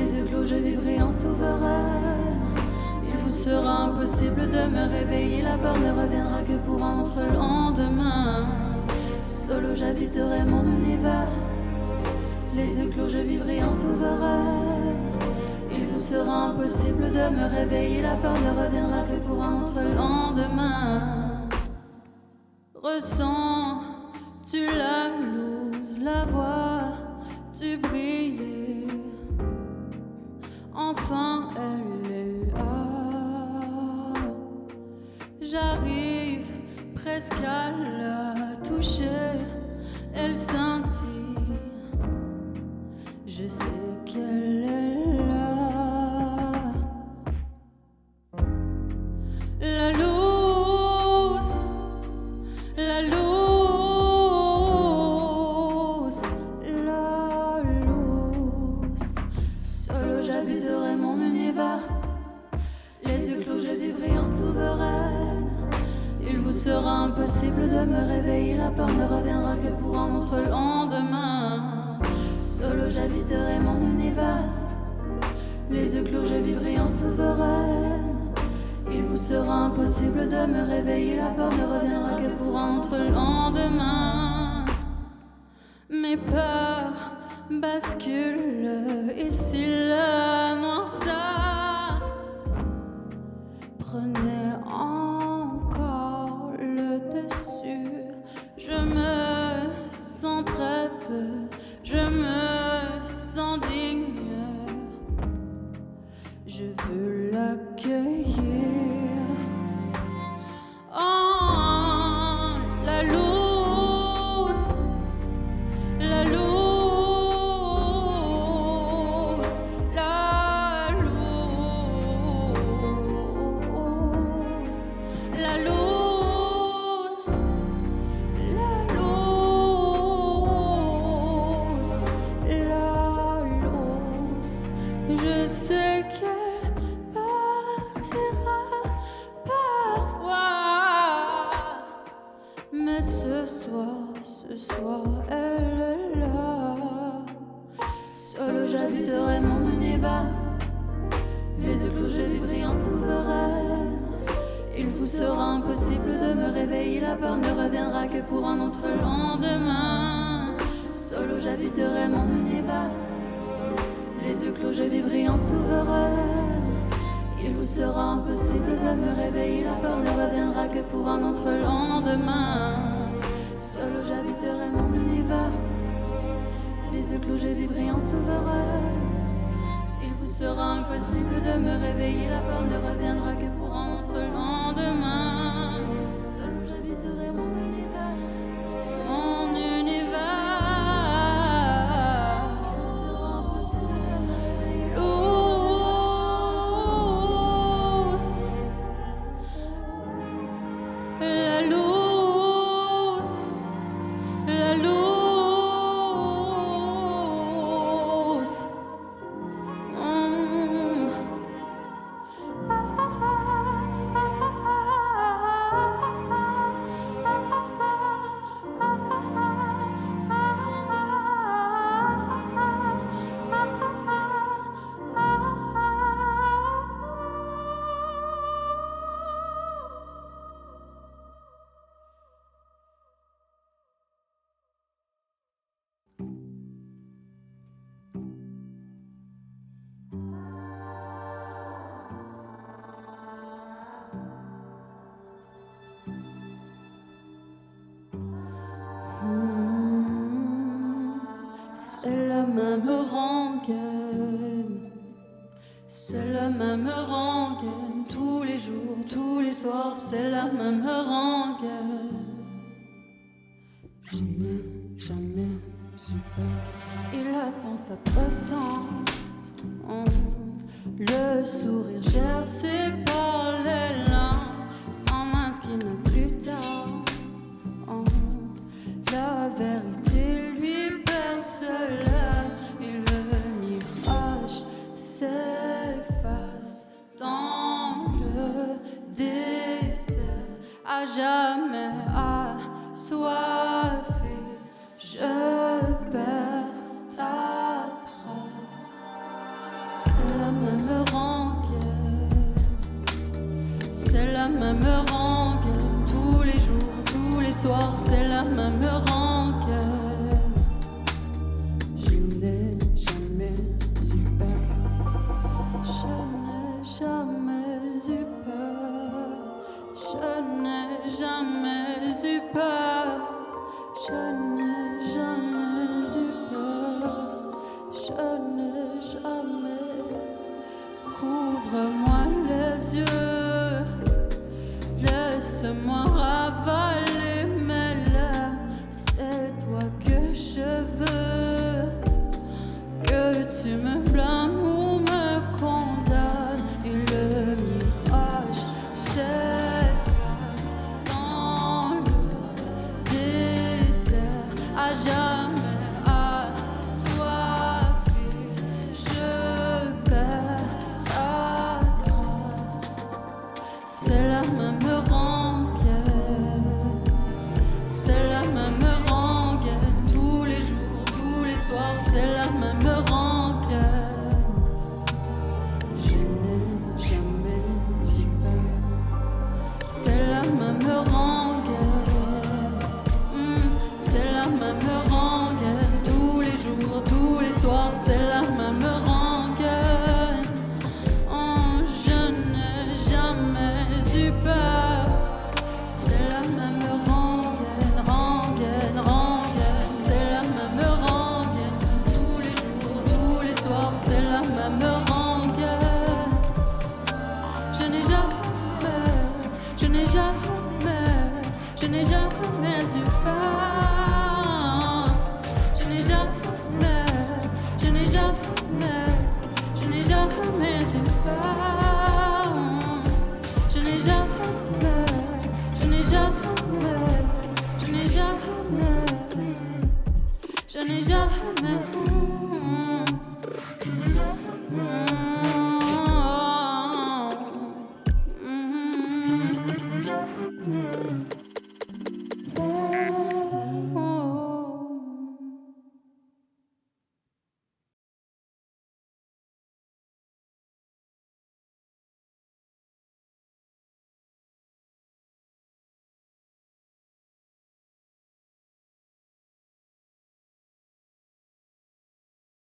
Les yeux clos, je vivrai en souveraine. Il vous sera impossible de me réveiller. La peur ne reviendra que pour un autre lendemain. Solo, j'habiterai mon univers. Les yeux clos, je vivrai en souveraine. Il vous sera impossible de me réveiller. La peur ne reviendra que pour un autre lendemain. Ressens-tu la loose, la voix, tu brillais. Enfin, elle est là. J'arrive presque à la toucher. Elle scintille. Je sais qu'elle est là. La loose, la loose, la loose. Solo, j'habiterai mon univers. Les yeux clos, je vivrai en souveraine. Il vous sera impossible de me réveiller. La peur ne reviendra que pour un autre lendemain. Solo, j'habiterai mon univers. Les yeux clos, je vivrai en souveraine. Il vous sera impossible de me réveiller. La peur ne reviendra que pour un autre lendemain. Mes peurs basculent et si le noirceur prenait encore le dessus, je me sens prête, je me sens digne. Je veux l'accueillir. Oh, la loose, la loose, la loose, la loose, la loose, la loose. Je sais qu'elle partira parfois, mais ce soir, elle est là. Solo, j'habiterai mon univers. Les yeux clos, je vivrai en souveraine. Il vous sera impossible de me réveiller. La peur ne reviendra que pour un autre lendemain. Solo, j'habiterai mon univers. Les yeux clos, je vivrai en souveraine. Il vous sera impossible de me réveiller. La peur ne reviendra que pour un autre lendemain. Solo, j'habiterai mon univers. Les yeux clos, je vivrai en souveraine. Il vous sera impossible de me réveiller. La peur ne reviendra que pour un autre lendemain. Solo, j'habiterai mon univers. Mon univers. La loose, la loose. C'est la même rengaine, c'est la même rengaine. Tous les jours, tous les soirs, c'est la même rengaine. Je n'ai jamais su peur. Il attend sa potence, le sourire gercé par les larmes, sans masque il n'a plus tard. La vérité lui perce l'âme et le mirage s'efface dans le désert. À jamais assoiffé, je perds ta trace. C'est la même rengaine, tous les jours, tous les soirs, c'est la même rengaine. Je n'ai jamais eu peur. Je n'ai jamais eu peur. Je n'ai jamais eu peur. Je n'ai jamais eu peur. Je n'ai jamais. Couvre-moi les yeux. Laisse-moi ravaler mes larmes. C'est toi que je veux. Que tu me blâmes ou me condamnes. Et le mirage s'efface dans le désert. À jamais assoiffé, je perds ta grâce. C'est la même rengaine. C'est la même rengaine. Tous les jours, tous les soirs, c'est la même rengaine. Je n'ai jamais eu peur. C'est la même rengaine. C'est la même rengaine. Tous les jours, tous les soirs, c'est la même rengaine. Oh, je n'ai jamais eu peur. C'est la même rengaine, rengaine, rengaine. C'est la même rengaine. Tous les jours, tous les soirs, c'est la même rengaine. Je n'ai jamais, je n'ai jamais, je n'ai jamais.